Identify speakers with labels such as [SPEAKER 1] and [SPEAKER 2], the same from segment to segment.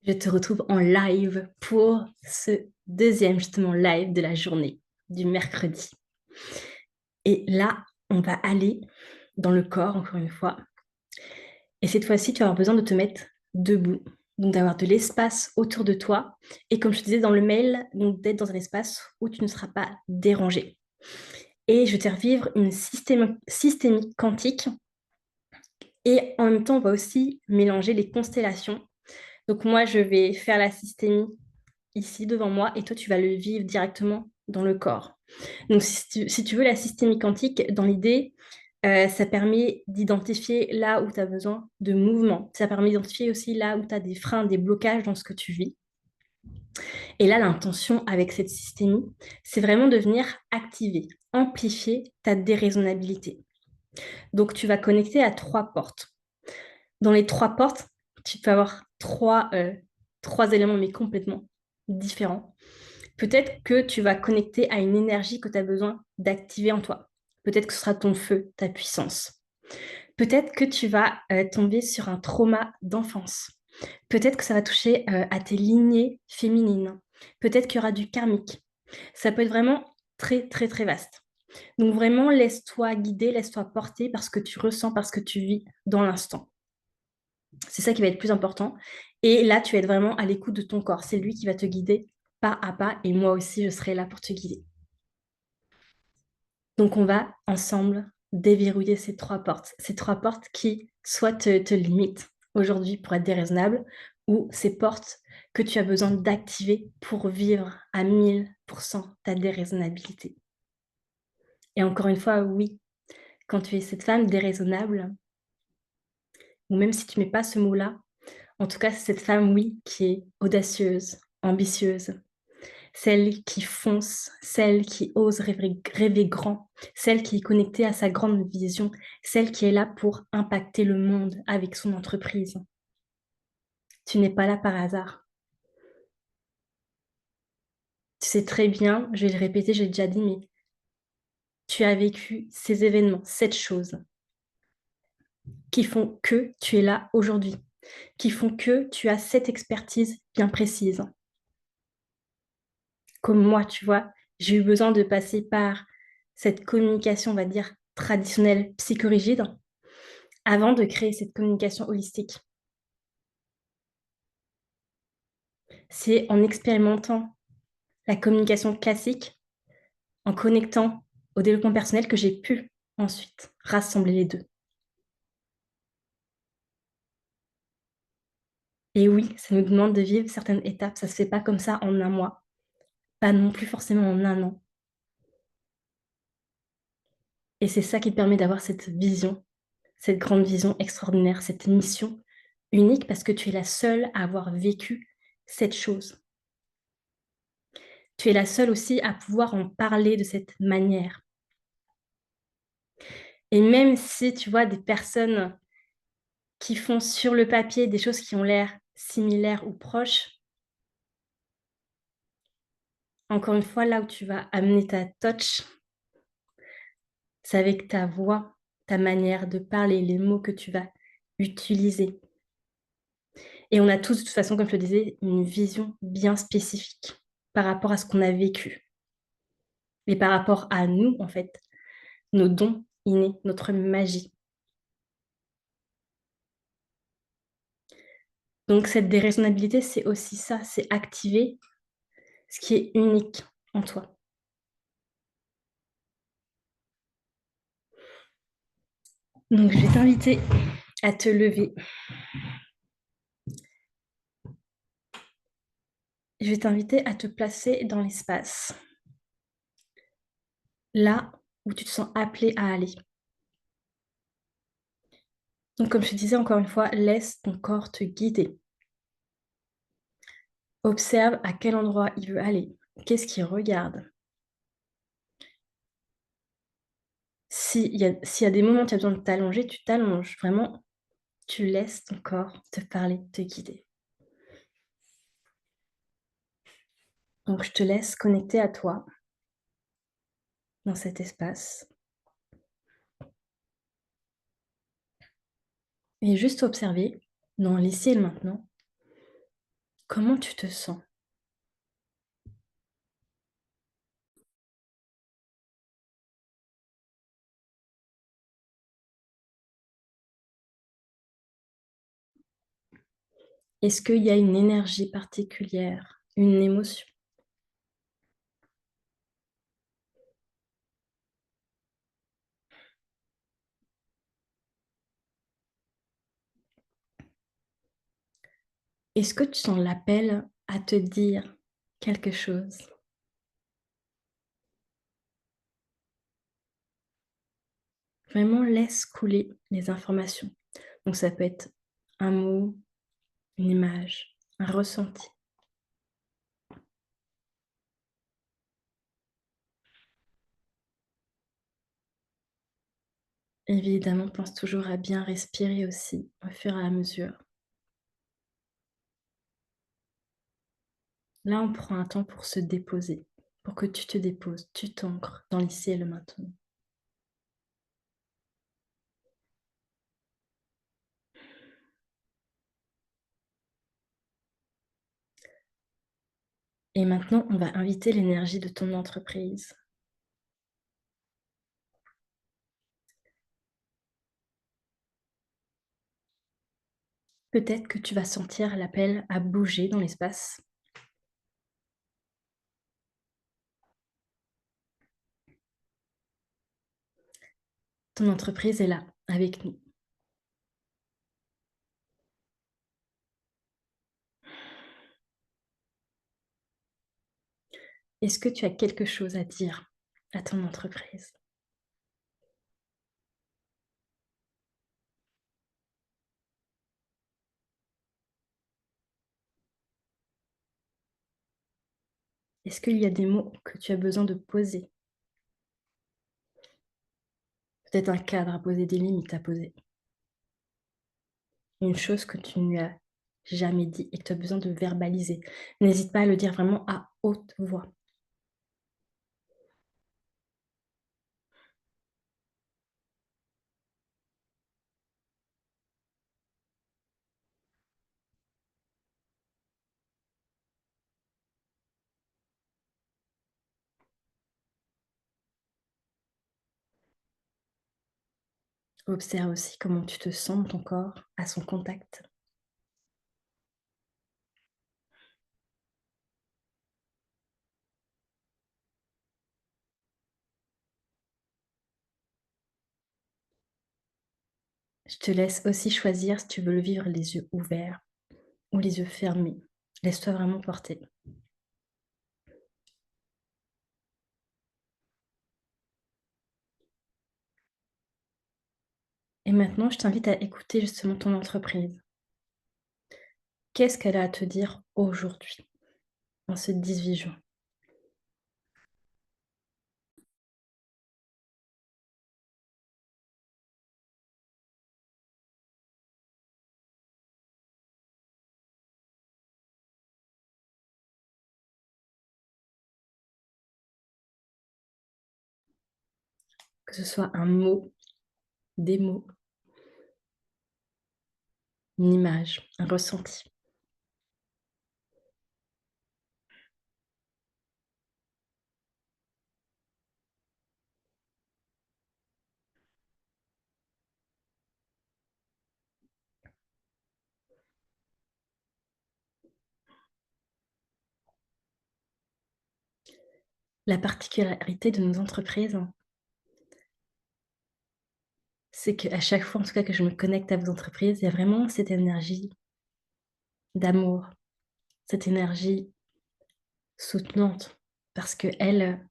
[SPEAKER 1] Je te retrouve en live pour ce deuxième justement live de la journée du mercredi. Et là, on va aller dans le corps encore une fois. Et cette fois-ci, tu vas avoir besoin de te mettre debout, donc d'avoir de l'espace autour de toi. Et comme je te disais dans le mail, donc d'être dans un espace où tu ne seras pas dérangé. Et je vais te faire vivre une systémique quantique. Et en même temps, on va aussi mélanger les constellations. Donc moi, je vais faire la systémie ici devant moi et toi, tu vas le vivre directement dans le corps. Donc, si tu veux la systémie quantique, dans l'idée, ça permet d'identifier là où tu as besoin de mouvement. Ça permet d'identifier aussi là où tu as des freins, des blocages dans ce que tu vis. Et là, l'intention avec cette systémie, c'est vraiment de venir activer, amplifier ta déraisonnabilité. Donc, tu vas connecter à trois portes. Dans les trois portes, tu peux avoir trois éléments, mais complètement différents. Peut-être que tu vas connecter à une énergie que tu as besoin d'activer en toi. Peut-être que ce sera ton feu, ta puissance. Peut-être que tu vas tomber sur un trauma d'enfance. Peut-être que ça va toucher à tes lignées féminines. Peut-être qu'il y aura du karmique. Ça peut être vraiment très, très, très vaste. Donc vraiment, laisse-toi guider, laisse-toi porter parce que tu ressens, parce que tu vis dans l'instant. C'est ça qui va être le plus important. Et là, tu vas être vraiment à l'écoute de ton corps. C'est lui qui va te guider pas à pas. Et moi aussi, je serai là pour te guider. Donc, on va ensemble déverrouiller ces trois portes. Ces trois portes qui soit te limitent aujourd'hui pour être déraisonnable ou ces portes que tu as besoin d'activer pour vivre à 1000% ta déraisonnabilité. Et encore une fois, oui, quand tu es cette femme déraisonnable, ou même si tu mets pas ce mot-là, en tout cas, c'est cette femme, oui, qui est audacieuse, ambitieuse, celle qui fonce, celle qui ose rêver grand, celle qui est connectée à sa grande vision, celle qui est là pour impacter le monde avec son entreprise. Tu n'es pas là par hasard. Tu sais très bien, je vais le répéter, j'ai déjà dit, mais tu as vécu ces événements, cette chose, qui font que tu es là aujourd'hui, qui font que tu as cette expertise bien précise. Comme moi, tu vois, j'ai eu besoin de passer par cette communication, on va dire, traditionnelle, psychorigide, avant de créer cette communication holistique. C'est en expérimentant la communication classique, en connectant au développement personnel que j'ai pu ensuite rassembler les deux. Et oui, ça nous demande de vivre certaines étapes. Ça ne se fait pas comme ça en un mois, pas non plus forcément en un an. Et c'est ça qui te permet d'avoir cette vision, cette grande vision extraordinaire, cette mission unique parce que tu es la seule à avoir vécu cette chose. Tu es la seule aussi à pouvoir en parler de cette manière. Et même si tu vois des personnes qui font sur le papier des choses qui ont l'air similaires ou proches, encore une fois, là où tu vas amener ta touch, c'est avec ta voix, ta manière de parler, les mots que tu vas utiliser. Et on a tous, de toute façon, comme je te disais, une vision bien spécifique par rapport à ce qu'on a vécu et par rapport à nous, en fait, nos dons innés, notre magie. Donc, cette déraisonnabilité, c'est aussi ça, c'est activer ce qui est unique en toi. Donc, je vais t'inviter à te lever. Je vais t'inviter à te placer dans l'espace, là où tu te sens appelé à aller. Donc, comme je te disais encore une fois, laisse ton corps te guider. Observe à quel endroit il veut aller. Qu'est-ce qu'il regarde? S'il y a des moments où tu as besoin de t'allonger, tu t'allonges. Vraiment, tu laisses ton corps te parler, te guider. Donc, je te laisse connecter à toi dans cet espace et juste observer dans l'ici et le maintenant Comment tu te sens? Est-ce qu'il y a une énergie particulière, une émotion? Est-ce que tu sens l'appel à te dire quelque chose? Vraiment laisse couler les informations. Donc ça peut être un mot, une image, un ressenti. Évidemment, pense toujours à bien respirer aussi au fur et à mesure. Là, on prend un temps pour se déposer, pour que tu te déposes, tu t'ancres dans l'ici et le maintenant. Et maintenant, on va inviter l'énergie de ton entreprise. Peut-être que tu vas sentir l'appel à bouger dans l'espace. Ton entreprise est là, avec nous. Est-ce que tu as quelque chose à dire à ton entreprise? Est-ce qu'il y a des mots que tu as besoin de poser? Peut-être un cadre à poser, des limites à poser. Une chose que tu ne lui as jamais dit et que tu as besoin de verbaliser. N'hésite pas à le dire vraiment à haute voix. Observe aussi comment tu te sens dans ton corps à son contact. Je te laisse aussi choisir si tu veux le vivre les yeux ouverts ou les yeux fermés. Laisse-toi vraiment porter. Et maintenant, je t'invite à écouter justement ton entreprise. Qu'est-ce qu'elle a à te dire aujourd'hui, en ce 18 juin? Que ce soit un mot, des mots, une image, un ressenti. La particularité de nos entreprises, hein, c'est qu'à chaque fois, en tout cas, que je me connecte à vos entreprises, il y a vraiment cette énergie d'amour, cette énergie soutenante, parce qu'elle,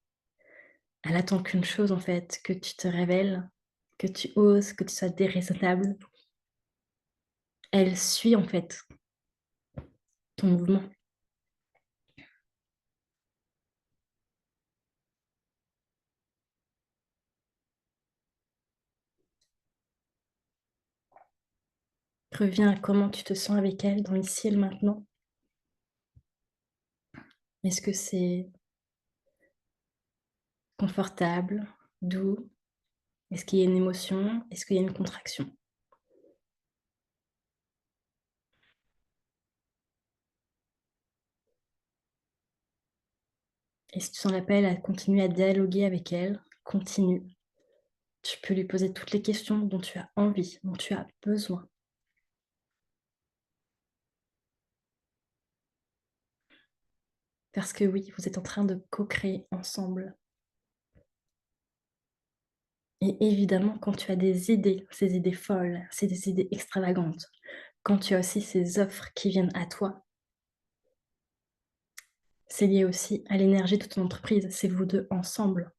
[SPEAKER 1] elle attend qu'une chose, en fait, que tu te révèles, que tu oses, que tu sois déraisonnable. Elle suit, en fait, ton mouvement. Reviens à comment tu te sens avec elle dans l'ici et le maintenant. Est-ce que c'est confortable, doux? Est-ce qu'il y a une émotion? Est-ce qu'il y a une contraction? Et si tu sens l'appel à continuer à dialoguer avec elle, continue. Tu peux lui poser toutes les questions dont tu as envie, dont tu as besoin. Parce que oui, vous êtes en train de co-créer ensemble. Et évidemment, quand tu as des idées, ces idées folles, ces idées extravagantes, quand tu as aussi ces offres qui viennent à toi, c'est lié aussi à l'énergie de ton entreprise. C'est vous 2 ensemble.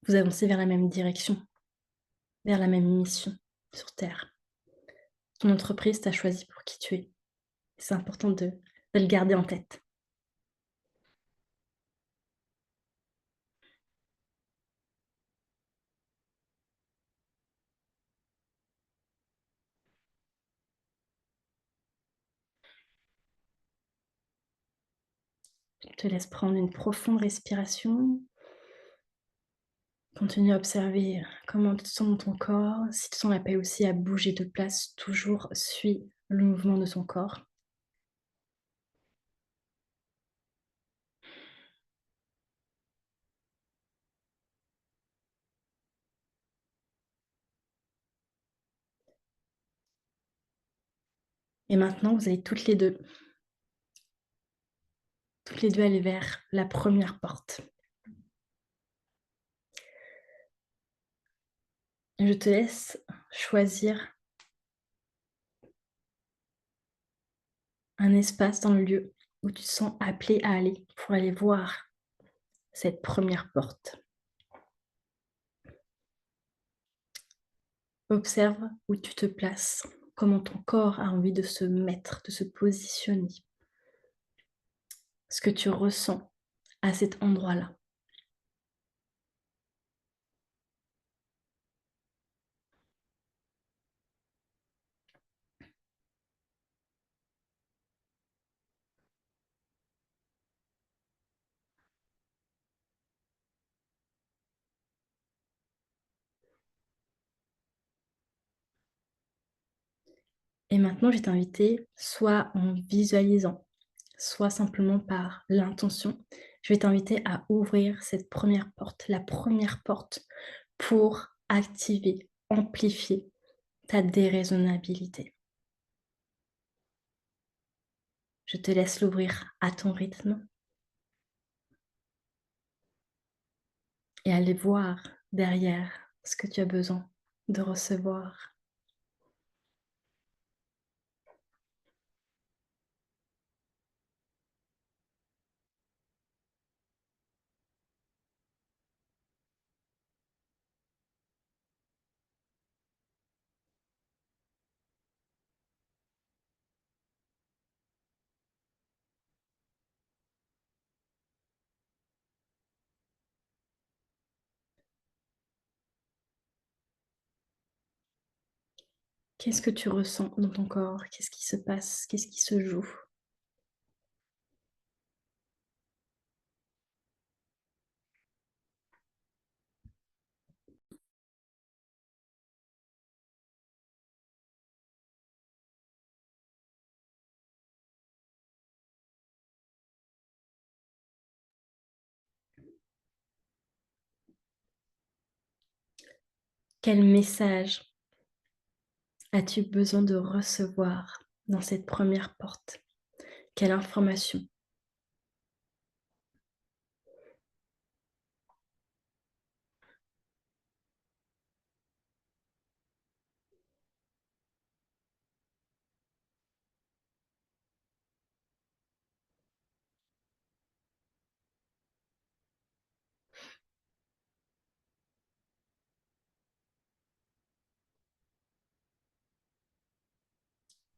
[SPEAKER 1] Vous avancez vers la même direction, vers la même mission sur terre. Ton entreprise t'a choisi pour qui tu es. C'est important de le garder en tête. Je te laisse prendre une profonde respiration. Continue à observer comment tu te sens dans ton corps. Si tu sens l'appel aussi à bouger de place, toujours suis le mouvement de ton corps. Et maintenant, vous allez toutes les deux aller vers la première porte. Je te laisse choisir un espace dans le lieu où tu te sens appelé à aller pour aller voir cette première porte. Observe où tu te places, comment ton corps a envie de se mettre, de se positionner, ce que tu ressens à cet endroit-là. Et maintenant, je vais t'inviter, soit en visualisant, soit simplement par l'intention, je vais t'inviter à ouvrir cette première porte, la première porte pour activer, amplifier ta déraisonnabilité. Je te laisse l'ouvrir à ton rythme et aller voir derrière ce que tu as besoin de recevoir. Qu'est-ce que tu ressens dans ton corps? Qu'est-ce qui se passe? Qu'est-ce qui se joue? Quel message as-tu besoin de recevoir dans cette première porte? Quelle information?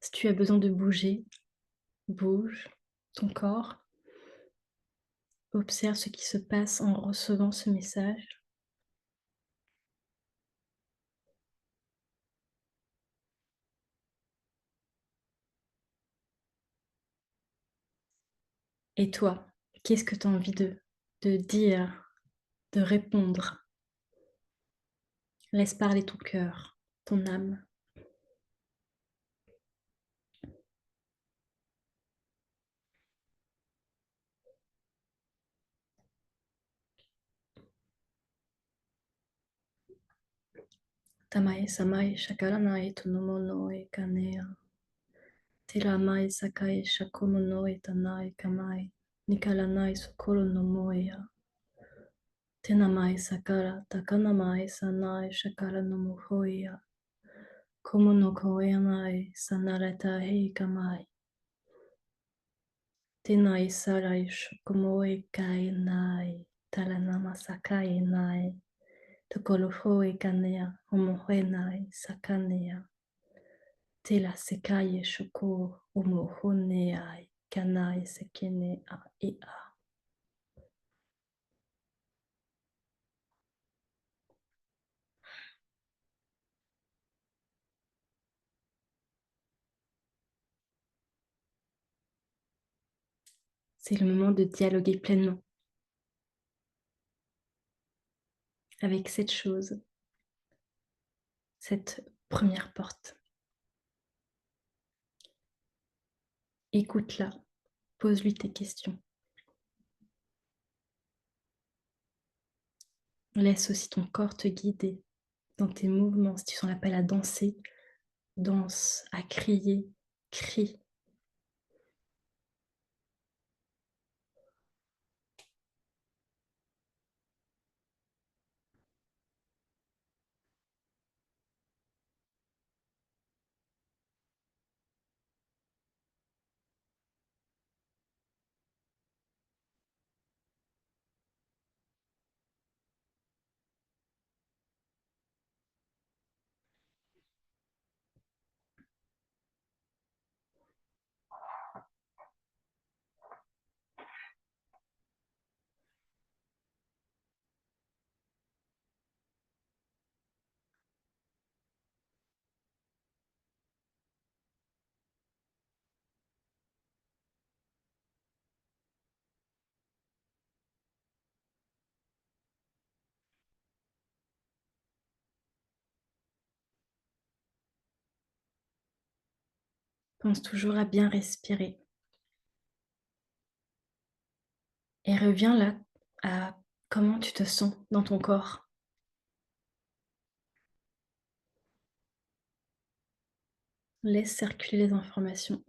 [SPEAKER 1] Si tu as besoin de bouger, bouge ton corps, observe ce qui se passe en recevant ce message. Et toi, qu'est-ce que tu as envie de dire, de répondre? Laisse parler ton cœur, ton âme. Tamae samae shakaranai tonomono e kanea. Tiramai sakai shakumono e tanai kamai. Nikalanai sokoro no moea. Tenamai sakara takanamai sanai shakara no mohoia. Komo no koeanai sanareta hei kamai. Tenai sarai shokumoe kai nai. Taranama sakai nai. Tokoro hoe kanea homohe nai sakanea. Te la sekai shoko omohone ai kanai sekene a ia. C'est le moment de dialoguer pleinement avec cette chose, cette première porte. Écoute-la, pose-lui tes questions. Laisse aussi ton corps te guider dans tes mouvements. Si tu sens l'appel à danser, danse, à crier, crie. Pense toujours à bien respirer. Et reviens là à comment tu te sens dans ton corps. Laisse circuler les informations.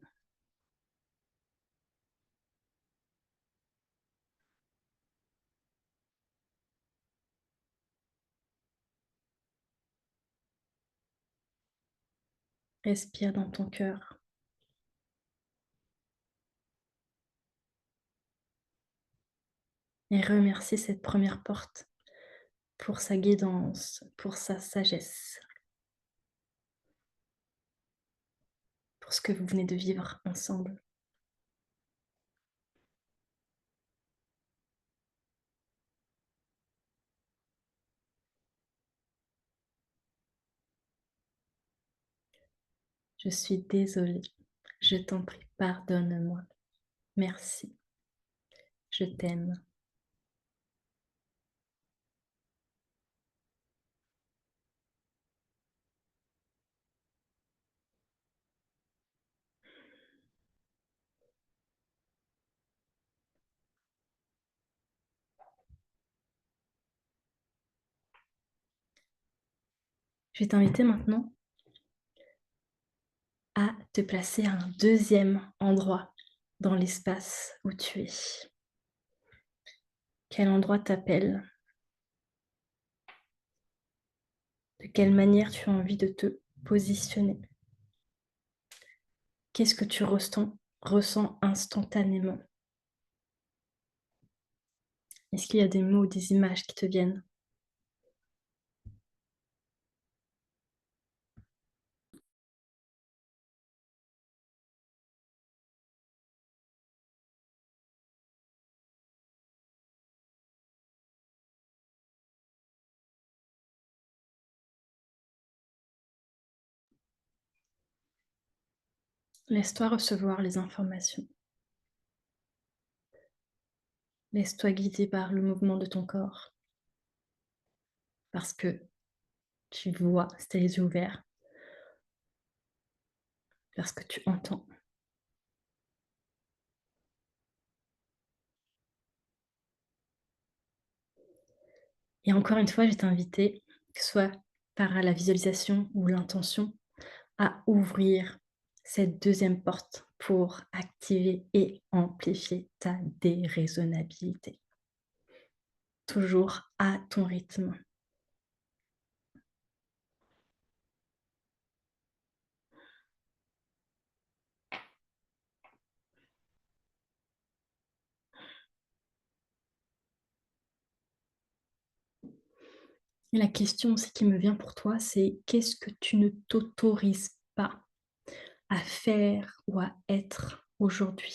[SPEAKER 1] Respire dans ton cœur. Et remercie cette première porte pour sa guidance, pour sa sagesse, pour ce que vous venez de vivre ensemble. Je suis désolée. Je t'en prie, pardonne-moi. Merci. Je t'aime. Je vais t'inviter maintenant à te placer à un deuxième endroit dans l'espace où tu es. Quel endroit t'appelle? De quelle manière tu as envie de te positionner? Qu'est-ce que tu ressens instantanément? Est-ce qu'il y a des mots ou des images qui te viennent? Laisse-toi recevoir les informations. Laisse-toi guider par le mouvement de ton corps. Parce que tu vois, si tu as les yeux ouverts, parce que tu entends. Et encore une fois, je vais t'inviter, que ce soit par la visualisation ou l'intention, à ouvrir cette deuxième porte pour activer et amplifier ta déraisonnabilité. Toujours à ton rythme. Et la question aussi qui me vient pour toi, c'est qu'est-ce que tu ne t'autorises pas à faire ou à être aujourd'hui?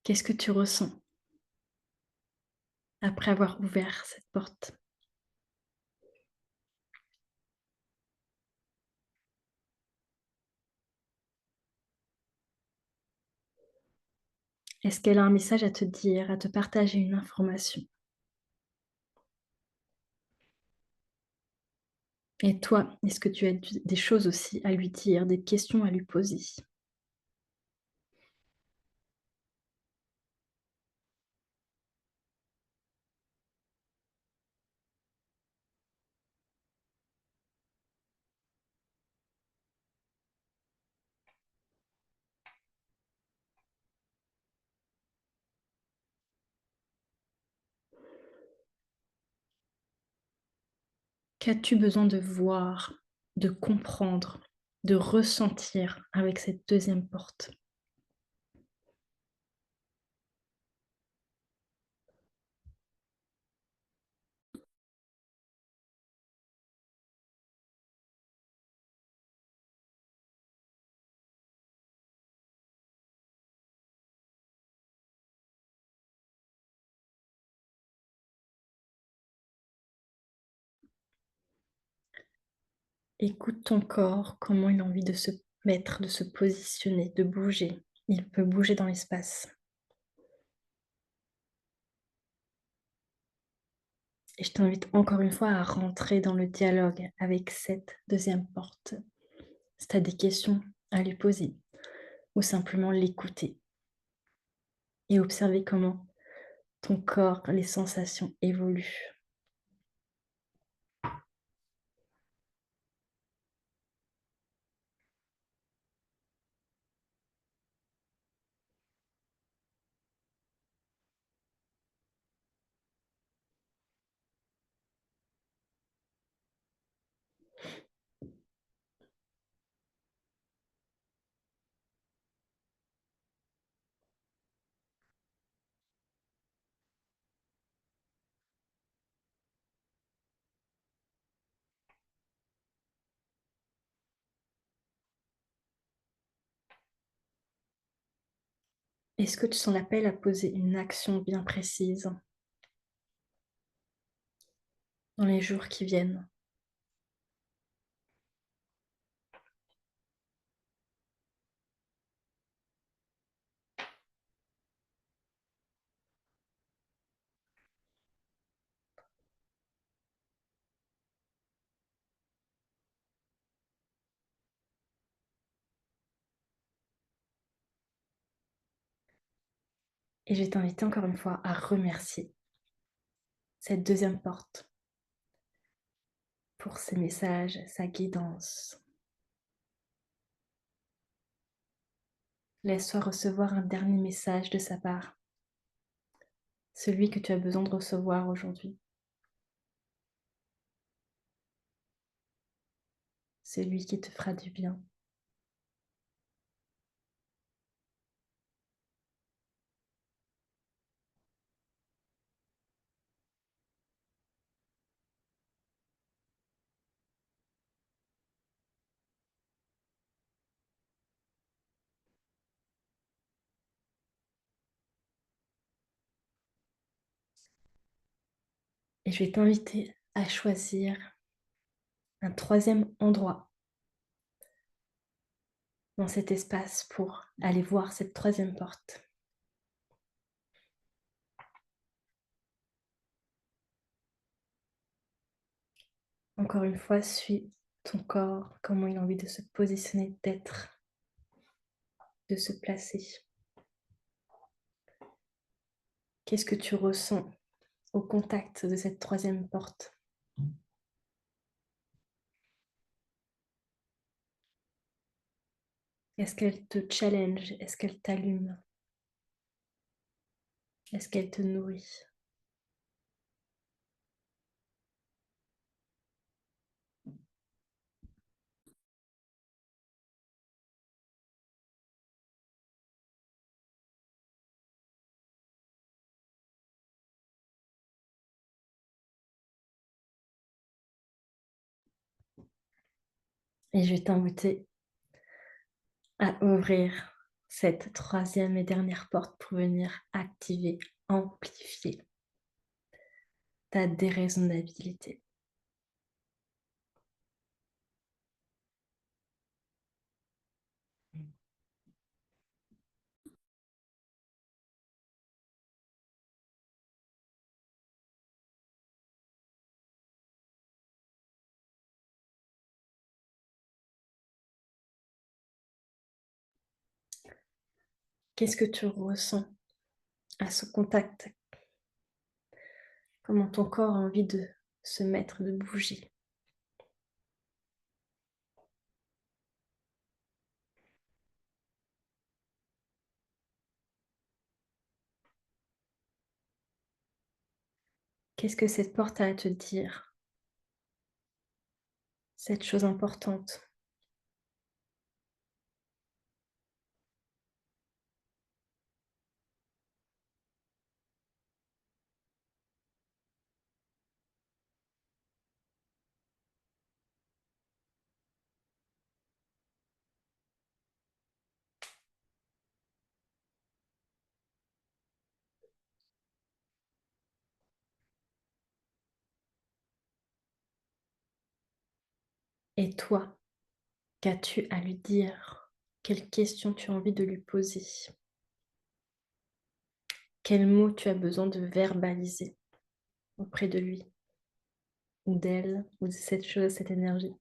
[SPEAKER 1] Qu'est-ce que tu ressens après avoir ouvert cette porte? Est-ce qu'elle a un message à te dire, à te partager une information? Et toi, est-ce que tu as des choses aussi à lui dire, des questions à lui poser? Qu'as-tu besoin de voir, de comprendre, de ressentir avec cette deuxième porte? Écoute ton corps, comment il a envie de se mettre, de se positionner, de bouger. Il peut bouger dans l'espace. Et je t'invite encore une fois à rentrer dans le dialogue avec cette deuxième porte. Si tu as des questions à lui poser ou simplement l'écouter et observer comment ton corps, les sensations évoluent. Est-ce que tu sens l'appel à poser une action bien précise dans les jours qui viennent? Et je vais t'inviter encore une fois à remercier cette deuxième porte pour ses messages, sa guidance. Laisse-toi recevoir un dernier message de sa part, celui que tu as besoin de recevoir aujourd'hui, celui qui te fera du bien. Et je vais t'inviter à choisir un troisième endroit dans cet espace pour aller voir cette troisième porte. Encore une fois, suis ton corps, comment il a envie de se positionner, d'être, de se placer. Qu'est-ce que tu ressens au contact de cette troisième porte? Est-ce qu'elle te challenge? Est-ce qu'elle t'allume? Est-ce qu'elle te nourrit? Et je vais t'inviter à ouvrir cette troisième et dernière porte pour venir activer, amplifier ta déraisonnabilité. Qu'est-ce que tu ressens à ce contact? Comment ton corps a envie de se mettre, de bouger? Qu'est-ce que cette porte a à te dire? Cette chose importante. Et toi, qu'as-tu à lui dire? Quelles questions tu as envie de lui poser? Quels mots tu as besoin de verbaliser auprès de lui ou d'elle ou de cette chose, cette énergie?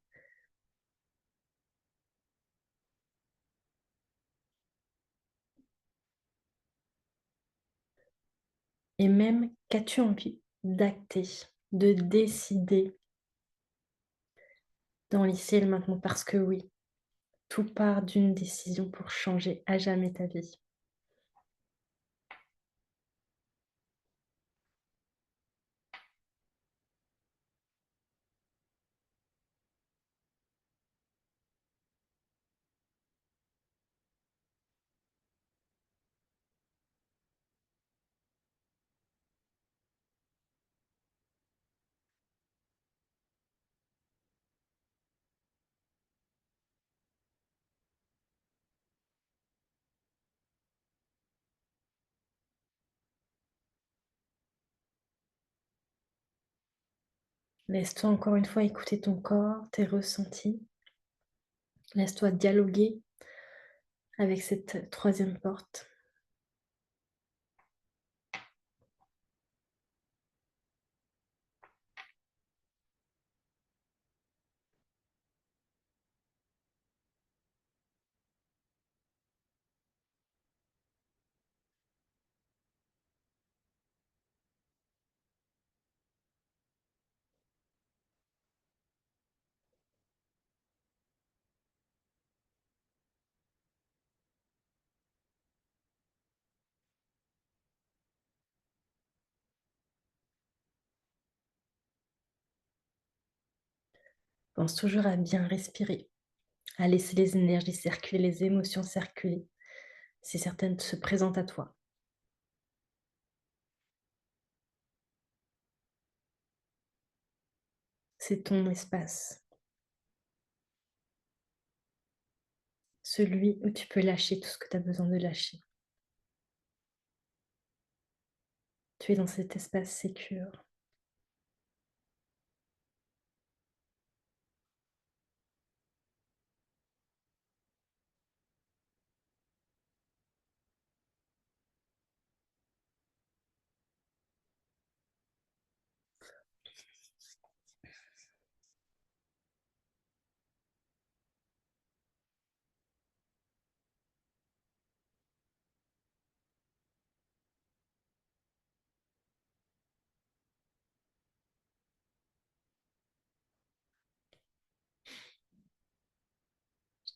[SPEAKER 1] Et même, qu'as-tu envie d'acter, de décider dans l'ici et le maintenant? Parce que oui, tout part d'une décision pour changer à jamais ta vie. Laisse-toi encore une fois écouter ton corps, tes ressentis. Laisse-toi dialoguer avec cette troisième porte. Pense toujours à bien respirer, à laisser les énergies circuler, les émotions circuler, si certaines se présentent à toi. C'est ton espace, celui où tu peux lâcher tout ce que tu as besoin de lâcher. Tu es dans cet espace sécure.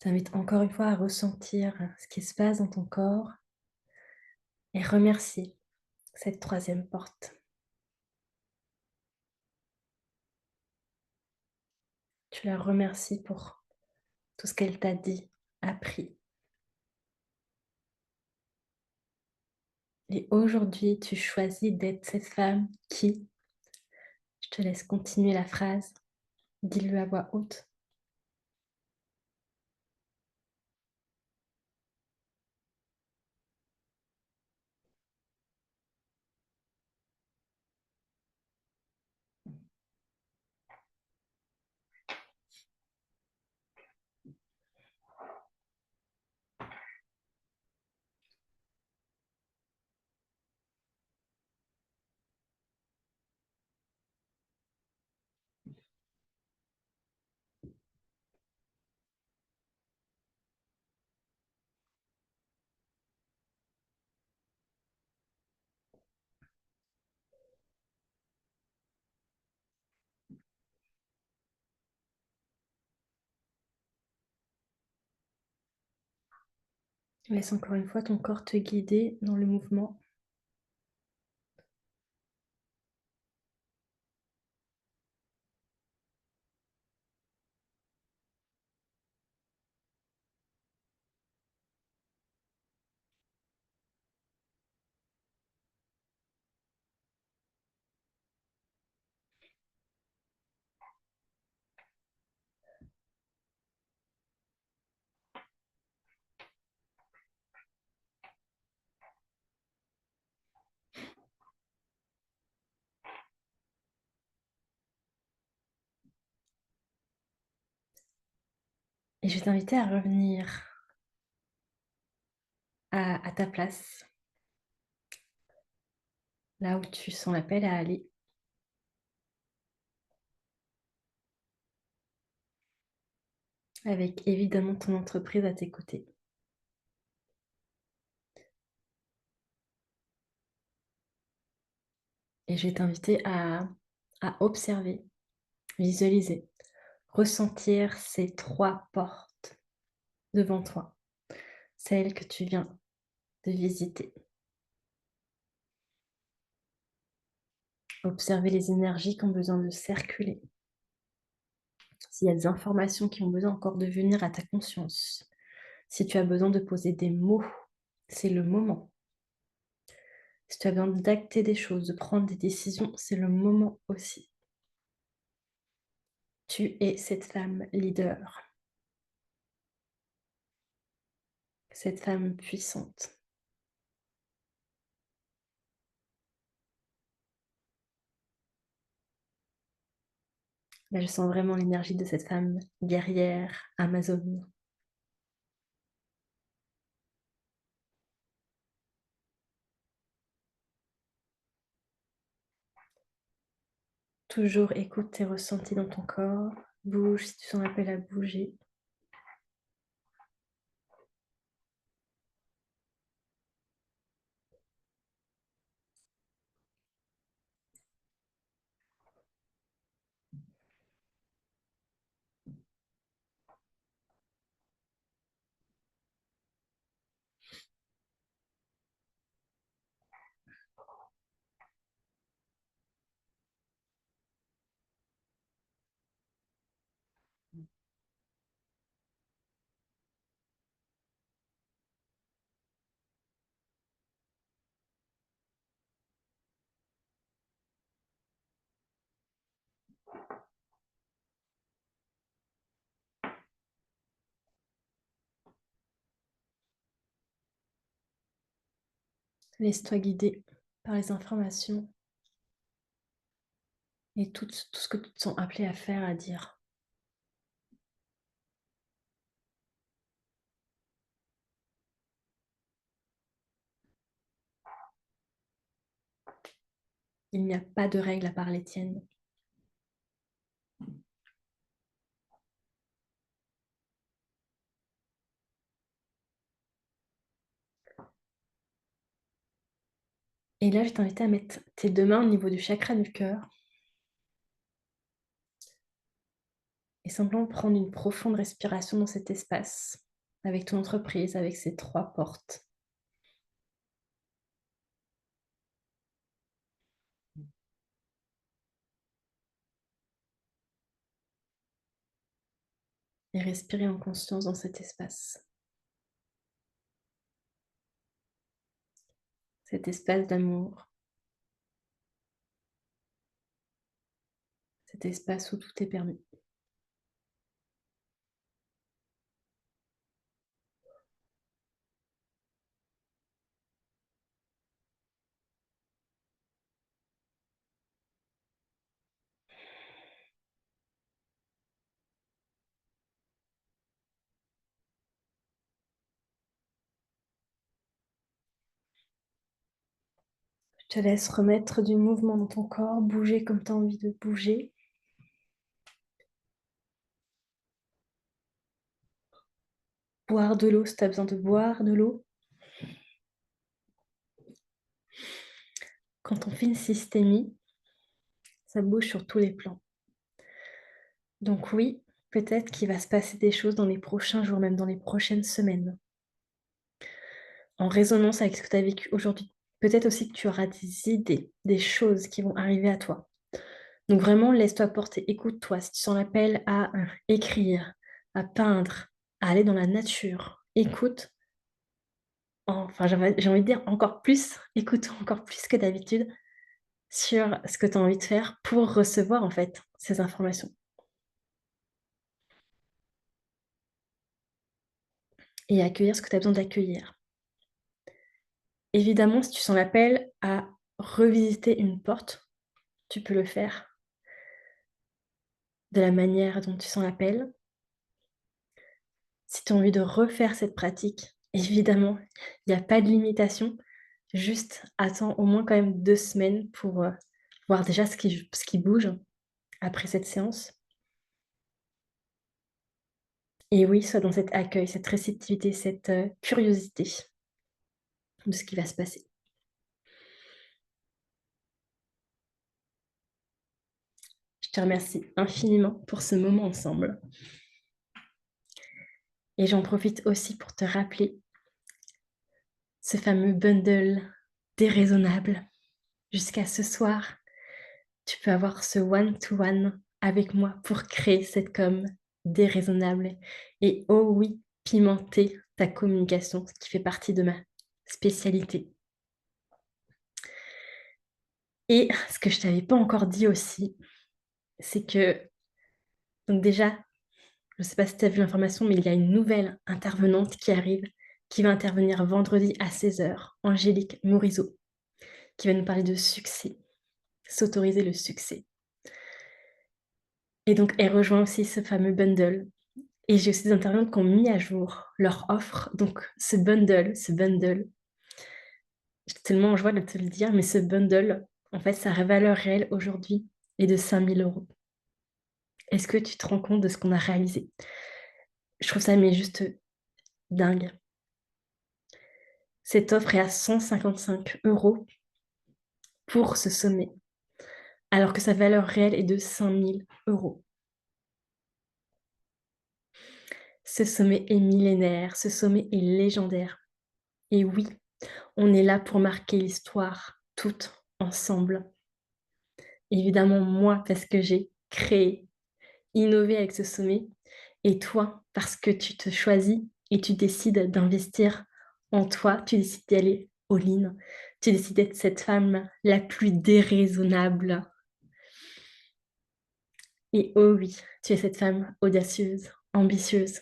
[SPEAKER 1] t'invite encore une fois à ressentir ce qui se passe dans ton corps et remercier cette troisième porte. Tu la remercies pour tout ce qu'elle t'a dit, appris. Et aujourd'hui, tu choisis d'être cette femme qui, je te laisse continuer la phrase, dis-le à voix haute. Laisse encore une fois ton corps te guider dans le mouvement. Et je vais t'inviter à revenir à ta place, là où tu sens l'appel à aller. Avec évidemment ton entreprise à tes côtés. Et je vais t'inviter à observer, visualiser, ressentir ces trois portes devant toi, celles que tu viens de visiter. Observer les énergies qui ont besoin de circuler. S'il y a des informations qui ont besoin encore de venir à ta conscience. Si tu as besoin de poser des mots, c'est le moment. Si tu as besoin d'acter des choses, de prendre des décisions, c'est le moment aussi. Tu es cette femme leader, cette femme puissante. Là, je sens vraiment l'énergie de cette femme guerrière, amazone. Toujours écoute tes ressentis dans ton corps. Bouge si tu sens l'appel à bouger. Laisse-toi guider par les informations et tout ce que tu te sens appelé à faire, à dire. Il n'y a pas de règle à part les tiennes. Et là, je t'invite à mettre tes deux mains au niveau du chakra du cœur. Et simplement prendre une profonde respiration dans cet espace, avec ton entreprise, avec ces 3 portes. Et respirer en conscience dans cet espace. Cet espace d'amour. Cet espace où tout est permis. Je te laisse remettre du mouvement dans ton corps, bouger comme tu as envie de bouger. Boire de l'eau si tu as besoin de boire de l'eau. Quand on fait une systémie, ça bouge sur tous les plans. Donc oui, peut-être qu'il va se passer des choses dans les prochains jours, même dans les prochaines semaines, en résonance avec ce que tu as vécu aujourd'hui. Peut-être aussi que tu auras des idées, des choses qui vont arriver à toi. Donc vraiment, laisse-toi porter, écoute-toi. Si tu sens l'appel à écrire, à peindre, à aller dans la nature, écoute, enfin j'ai envie de dire encore plus, écoute encore plus que d'habitude sur ce que tu as envie de faire pour recevoir en fait ces informations et accueillir ce que tu as besoin d'accueillir. Évidemment, si tu sens l'appel à revisiter une porte, tu peux le faire de la manière dont tu sens l'appel. Si tu as envie de refaire cette pratique, évidemment, il n'y a pas de limitation. Juste attends au moins quand même 2 semaines pour, voir déjà ce qui bouge après cette séance. Et oui, sois dans cet accueil, cette réceptivité, cette, curiosité de ce qui va se passer. Je te remercie infiniment pour ce moment ensemble et j'en profite aussi pour te rappeler ce fameux bundle déraisonnable. Jusqu'à ce soir, tu peux avoir ce one to one avec moi pour créer cette com déraisonnable et oh oui, pimenter ta communication, ce qui fait partie de ma spécialité. Et ce que je t'avais pas encore dit aussi, c'est que donc déjà, je ne sais pas si tu as vu l'information, mais il y a une nouvelle intervenante qui arrive, qui va intervenir vendredi à 16h, Angélique Morizot, qui va nous parler de succès, s'autoriser le succès. Et donc, elle rejoint aussi ce fameux bundle. Et j'ai aussi des intervenantes qui ont mis à jour leur offre. Donc, ce bundle, j'ai tellement en joie de te le dire, mais ce bundle, en fait, sa valeur réelle aujourd'hui est de 5 000 €. Est-ce que tu te rends compte de ce qu'on a réalisé? Je trouve ça mais juste dingue. Cette offre est à 155 € pour ce sommet, alors que sa valeur réelle est de 5 000 €. Ce sommet est millénaire, ce sommet est légendaire. Et oui, on est là pour marquer l'histoire, toutes ensemble. Évidemment, moi, parce que j'ai créé, innové avec ce sommet, et toi, parce que tu te choisis et tu décides d'investir en toi, tu décides d'y aller all-in, tu décides d'être cette femme la plus déraisonnable. Et oh oui, tu es cette femme audacieuse, ambitieuse.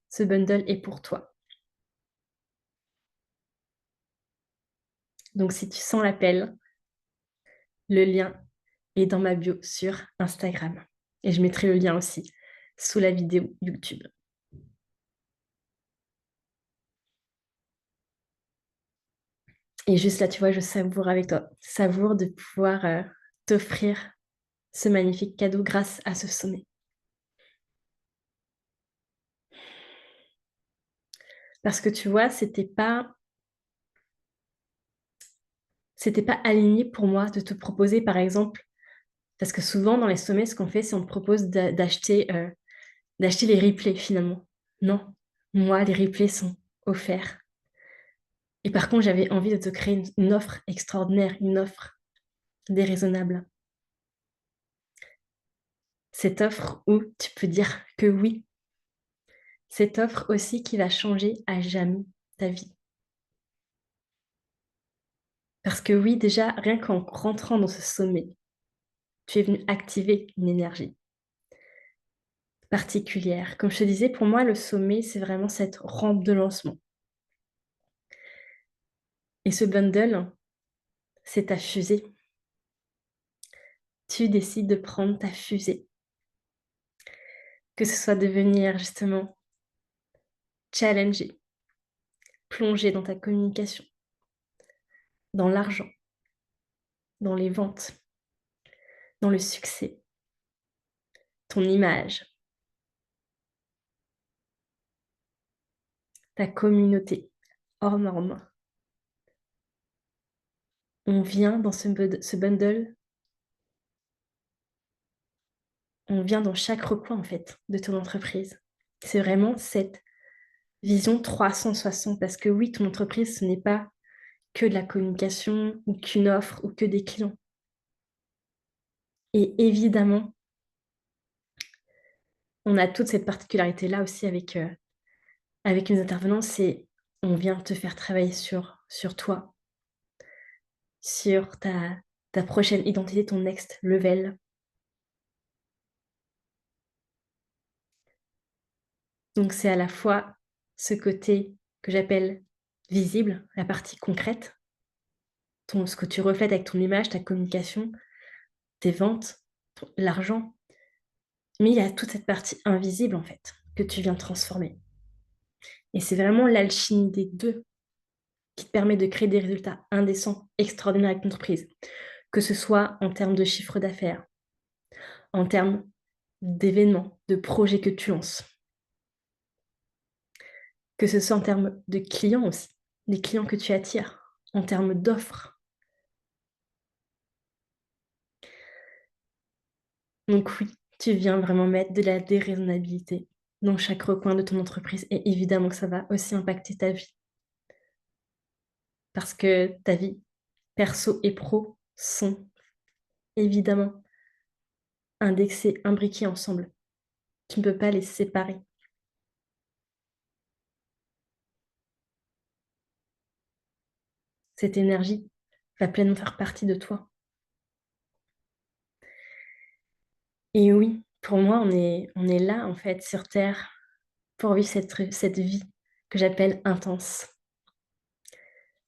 [SPEAKER 1] Ce bundle est pour toi. Donc si tu sens l'appel, le lien est dans ma bio sur Instagram. Et je mettrai le lien aussi sous la vidéo YouTube. Et juste là, tu vois, je savoure avec toi. Savoure de pouvoir t'offrir ce magnifique cadeau grâce à ce sommet. Parce que tu vois, c'était pas aligné pour moi de te proposer, par exemple, Parce que souvent, dans les sommets, ce qu'on fait, c'est on te propose d'acheter les replays finalement. Non, moi, les replays sont offerts. Et par contre, j'avais envie de te créer une offre extraordinaire, une offre déraisonnable. Cette offre où tu peux dire que oui. Cette offre aussi qui va changer à jamais ta vie. Parce que oui, déjà, rien qu'en rentrant dans ce sommet, tu es venu activer une énergie particulière. Comme je te disais, pour moi, le sommet, c'est vraiment cette rampe de lancement. Et ce bundle, c'est ta fusée. Tu décides de prendre ta fusée. Que ce soit de venir justement challenger, plonger dans ta communication, dans l'argent, dans les ventes, dans le succès, ton image, ta communauté hors norme. On vient dans ce bundle, on vient dans chaque recoin en fait de ton entreprise. C'est vraiment cette vision 360 parce que oui, ton entreprise, ce n'est pas que de la communication ou qu'une offre ou que des clients. Et évidemment, on a toute cette particularité-là aussi avec nos intervenants, c'est on vient te faire travailler sur toi, sur ta prochaine identité, ton next level. Donc c'est à la fois ce côté que j'appelle visible, la partie concrète, ce que tu reflètes avec ton image, ta communication, tes ventes, l'argent. Mais il y a toute cette partie invisible en fait que tu viens transformer. Et c'est vraiment l'alchimie des deux qui te permet de créer des résultats indécents, extraordinaires avec ton entreprise. Que ce soit en termes de chiffre d'affaires, en termes d'événements, de projets que tu lances. Que ce soit en termes de clients aussi, des clients que tu attires, en termes d'offres. Donc oui, tu viens vraiment mettre de la déraisonnabilité dans chaque recoin de ton entreprise et évidemment que ça va aussi impacter ta vie. Parce que ta vie perso et pro sont évidemment indexés, imbriqués ensemble. Tu ne peux pas les séparer. Cette énergie va pleinement faire partie de toi. Et oui, pour moi, on est là, en fait, sur Terre, pour vivre cette vie que j'appelle intense.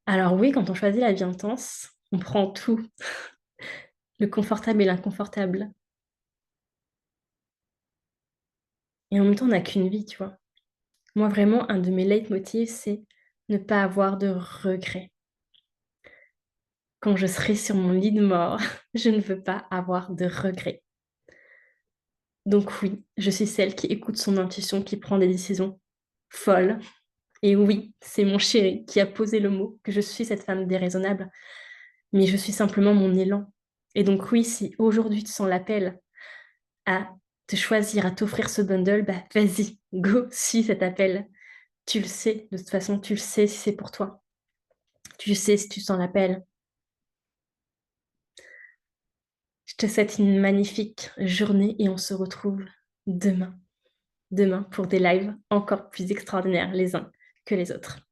[SPEAKER 1] Alors oui, quand on choisit la vie intense, on prend tout, le confortable et l'inconfortable. Et en même temps, on n'a qu'une vie, tu vois. Moi, vraiment, un de mes leitmotivs, c'est ne pas avoir de regrets. Quand je serai sur mon lit de mort, je ne veux pas avoir de regrets. Donc oui, je suis celle qui écoute son intuition, qui prend des décisions folles. Et oui, c'est mon chéri qui a posé le mot que je suis cette femme déraisonnable, mais je suis simplement mon élan. Et donc oui, si aujourd'hui tu sens l'appel à te choisir, à t'offrir ce bundle, bah vas-y, go, suis cet appel. Tu le sais, de toute façon, tu le sais si c'est pour toi. Tu le sais si tu sens l'appel. Je te souhaite une magnifique journée et on se retrouve demain. Demain pour des lives encore plus extraordinaires les uns que les autres.